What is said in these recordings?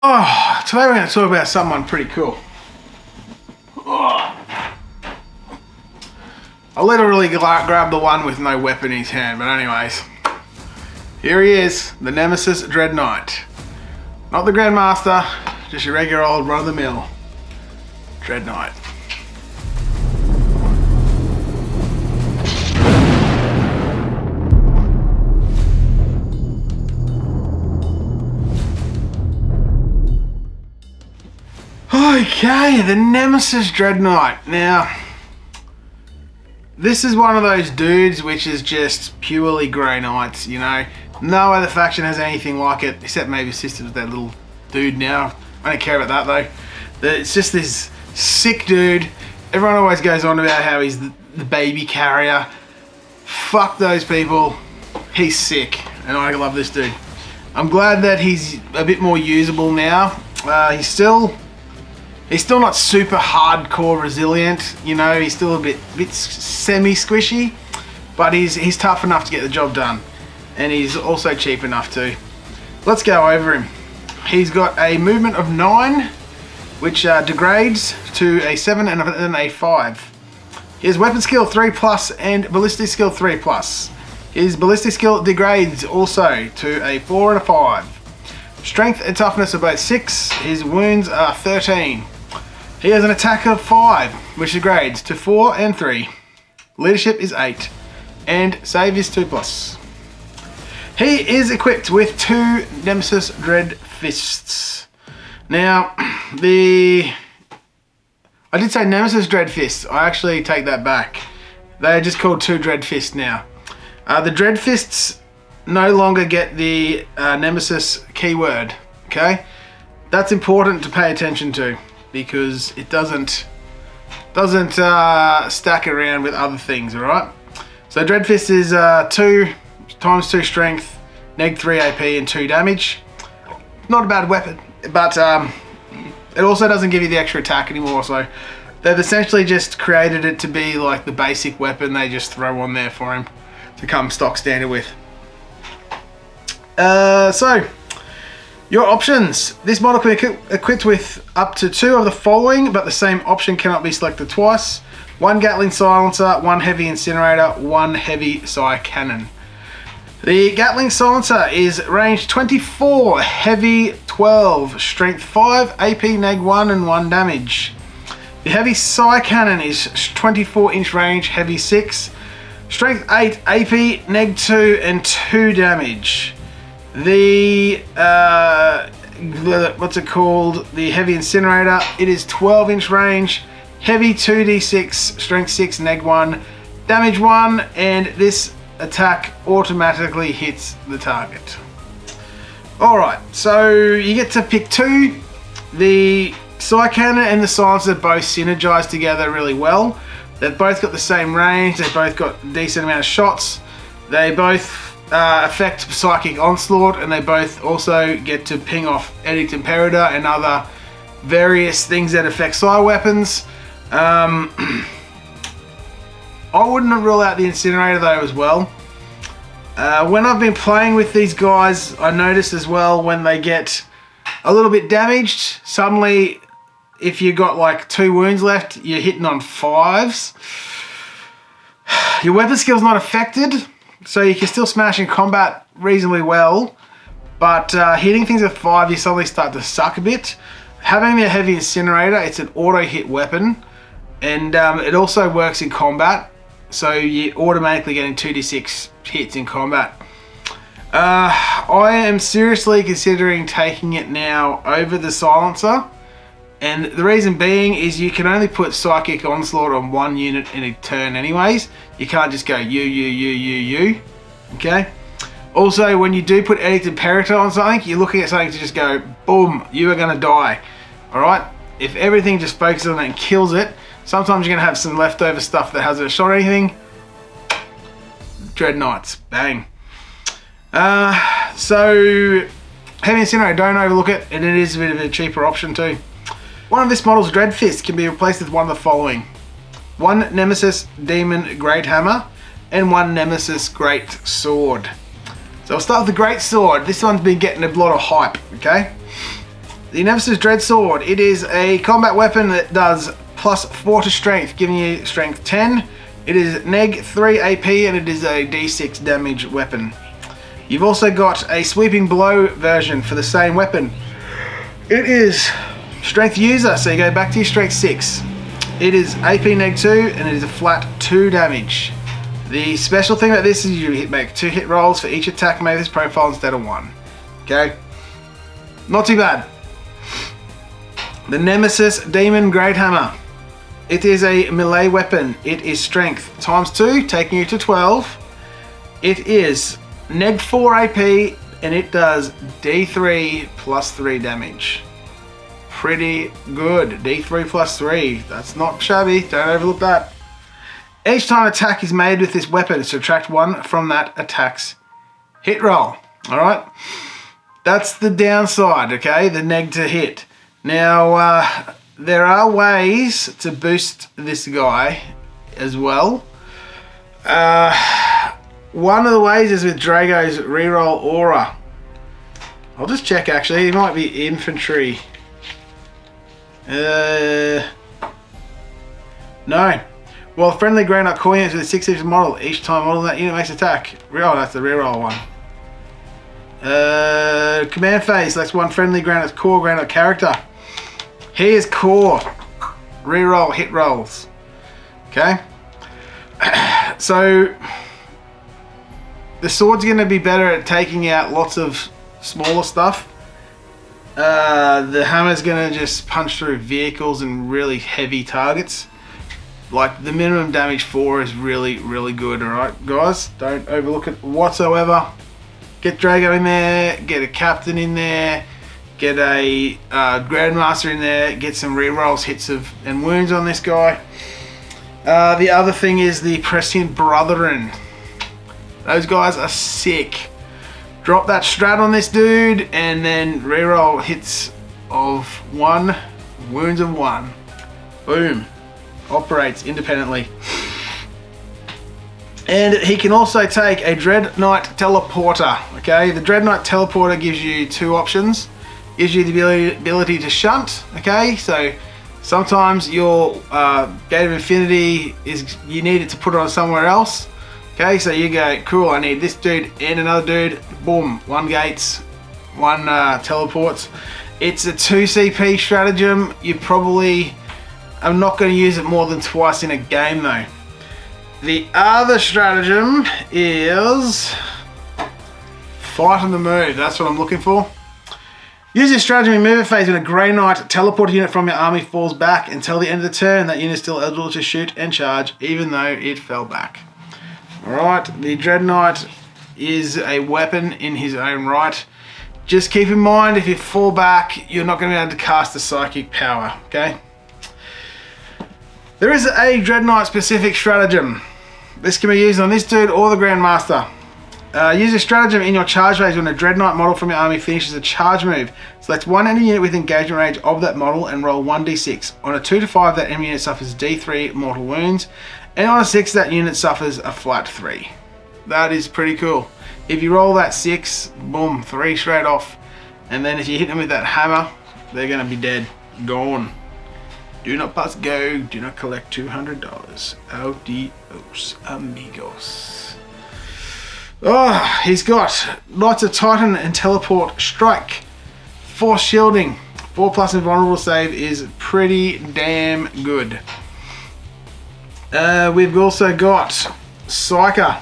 Oh, today we're going to talk about someone pretty cool. Oh. I literally grabbed the one with no weapon in his hand, but anyways. Here he is, the Nemesis Dreadknight. Not the Grandmaster, just your regular old run-of-the-mill Dreadknight. Okay, the Nemesis Dreadknight. Now, this is one of those dudes which is just purely Grey Knights, you know. No other faction has anything like it, except maybe Sisters with that little dude now. I don't care about that though. It's just this sick dude. Everyone always goes on about how he's the baby carrier. Fuck those people. He's sick, and I love this dude. I'm glad that he's a bit more usable now. He's still not super hardcore resilient, you know. He's still a bit semi-squishy, but he's tough enough to get the job done. And he's also cheap enough too. Let's go over him. He's got a movement of 9, which degrades to a 7 and then a 5. He has weapon skill 3+ and ballistic skill 3+. His ballistic skill degrades also to a 4 and a 5. Strength and toughness are both 6. His wounds are 13. He has an attack of 5, which degrades to 4 and 3. Leadership is 8. And save is 2+. He is equipped with 2 Nemesis Dread Fists. Now, I did say Nemesis Dread Fists. I actually take that back. They are just called 2 Dread Fists now. The Dread Fists no longer get the Nemesis keyword, okay? That's important to pay attention to, because it doesn't stack around with other things, alright? So Dread Fist is 2 times 2 strength, neg 3 AP and 2 damage. Not a bad weapon, but it also doesn't give you the extra attack anymore, so they've essentially just created it to be like the basic weapon they just throw on there for him to come stock standard with. So, your options. This model can be equipped with up to 2 of the following, but the same option cannot be selected twice. 1 Gatling Silencer, 1 Heavy Incinerator, 1 Heavy Psy Cannon. The Gatling Silencer is range 24, heavy 12, strength 5, AP neg 1 and 1 damage. The Heavy Psy Cannon is 24-inch range, heavy 6, strength 8, AP neg 2 and 2 damage. The what's it called? The Heavy Incinerator, it is 12-inch range, heavy 2d6, strength 6, neg 1, damage 1, and this attack automatically hits the target. Alright, so you get to pick 2. The Psy Cannon and the Silencer both synergize together really well. They've both got the same range, they've both got a decent amount of shots. They both affect Psychic Onslaught, and they both also get to ping off Edict Imperator and other various things that affect Psy weapons. I wouldn't rule out the Incinerator though as well. When I've been playing with these guys, I noticed as well when they get a little bit damaged, suddenly if you got like 2 wounds left, you're hitting on 5s. Your weapon skill's not affected, so you can still smash in combat reasonably well, but hitting things at 5, you suddenly start to suck a bit. Having the Heavy Incinerator, it's an auto hit weapon, and it also works in combat. So you're automatically getting 2d6 hits in combat. I am seriously considering taking it now over the Silencer. And the reason being is you can only put Psychic Onslaught on 1 unit in a turn anyways. You can't just go you. Okay? Also, when you do put Edict Imperator on something, you're looking at something to just go, boom, you are going to die. Alright? If everything just focuses on it and kills it, sometimes you're going to have some leftover stuff that hasn't shot anything. Dreadknights. Bang. So, Heavy Incinerator, don't overlook it, and it is a bit of a cheaper option too. One of this model's Dread Fists can be replaced with one of the following. 1 Nemesis Demon Great Hammer, and 1 Nemesis Great Sword. So I'll start with the Great Sword. This one's been getting a lot of hype, okay? The Nemesis Dreadsword. It is a combat weapon that does +4 to strength, giving you strength 10. It is neg 3 AP and it is a D6 damage weapon. You've also got a sweeping blow version for the same weapon. It is strength user, so you go back to your strength 6. It is AP neg 2 and it is a flat 2 damage. The special thing about this is you make 2 hit rolls for each attack made with this profile instead of 1. Okay? Not too bad. The Nemesis Demon Great Hammer. It is a melee weapon. It is strength ×2, taking you to 12. It is neg 4 AP and it does D3 +3 damage. Pretty good. D3 +3. That's not shabby. Don't overlook that. Each time an attack is made with this weapon, subtract 1 from that attack's hit roll. Alright? That's the downside, okay? The neg to hit. Now, there are ways to boost this guy as well. One of the ways is with Drago's reroll aura. I'll just check actually. He might be infantry. No. Well, friendly Grey Knight core units with a 6 model. Each time model that unit makes attack. Oh, that's the reroll one. Command phase selects one friendly Grey Knight's core Grey Knight character. He is core. Reroll hit rolls. Okay. So the sword's going to be better at taking out lots of smaller stuff. The hammer's going to just punch through vehicles and really heavy targets. Like the minimum damage 4 is really, really good. Alright, guys, don't overlook it whatsoever. Get Drago in there, get a captain in there, get a Grandmaster in there, get some rerolls, hits and wounds on this guy. The other thing is the Prescient Brethren. Those guys are sick. Drop that strat on this dude and then reroll hits of 1, wounds of 1. Boom. Operates independently. And he can also take a Dreadknight Teleporter. Okay, the Dreadknight Teleporter gives you 2 options. Gives you the ability to shunt. Okay, so sometimes your Gate of Infinity is you need it to put it on somewhere else. Okay, so you go, cool, I need this dude and another dude. Boom, 1 gates, 1 teleports. It's a 2 CP stratagem. You probably, I'm not going to use it more than twice in a game though. The other stratagem is fight on the move. That's what I'm looking for. Use this stratagem in movement phase when a Grey Knight teleport unit from your army falls back until the end of the turn. That unit is still eligible to shoot and charge even though it fell back. Alright, the Dreadknight is a weapon in his own right. Just keep in mind if you fall back, you're not going to be able to cast a psychic power, okay? There is a Dreadknight specific stratagem. This can be used on this dude or the Grandmaster. Use a stratagem in your charge phase when a Dreadknight model from your army finishes a charge move. Select one enemy unit with engagement range of that model and roll 1d6. On a 2 to 5, that enemy unit suffers d3 mortal wounds. And on a 6, that unit suffers a flat 3. That is pretty cool. If you roll that 6, boom, 3 straight off. And then if you hit them with that hammer, they're going to be dead. Gone. Do not pass go. Do not collect $200. Adios, amigos. Oh, he's got lots of Titan and Teleport Strike. Force Shielding. 4+ invulnerable save is pretty damn good. We've also got Psyker.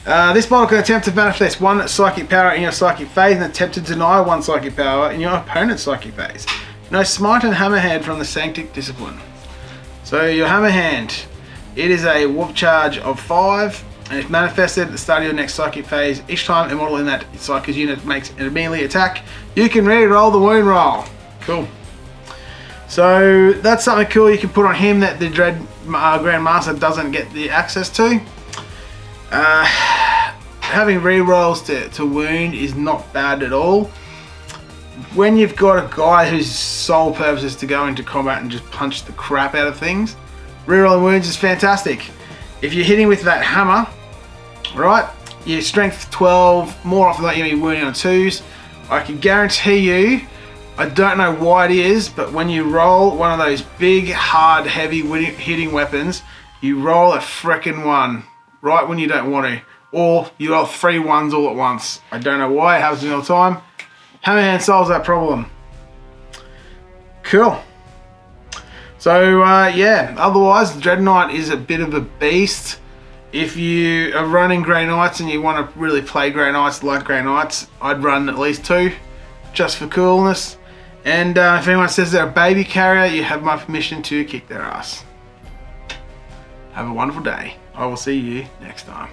This model can attempt to manifest 1 psychic power in your psychic phase and attempt to deny 1 psychic power in your opponent's psychic phase. No Smite and Hammerhand from the Sanctic Discipline. So your Hammerhand, it is a warp charge of 5, and if manifested at the start of your next psychic phase, each time a model in that psychic unit makes an immediate attack, you can re-roll the wound roll. Cool. So that's something cool you can put on him that the Grandmaster doesn't get the access to. Having re-rolls to wound is not bad at all. When you've got a guy whose sole purpose is to go into combat and just punch the crap out of things, re-rolling wounds is fantastic. If you're hitting with that hammer, right, your strength 12, more often than not you're going to be wounding on 2s. I can guarantee you I don't know why it is, but when you roll one of those big, hard, heavy hitting weapons, you roll a frickin' 1 right when you don't want to. Or you roll 3 1s all at once. I don't know why, it happens to me all the time. Hammer Hand solves that problem. Cool. So yeah, otherwise Dread Knight is a bit of a beast. If you are running Grey Knights and you want to really play Grey Knights like Grey Knights, I'd run at least 2, just for coolness. And if anyone says they're a baby carrier, you have my permission to kick their ass. Have a wonderful day. I will see you next time.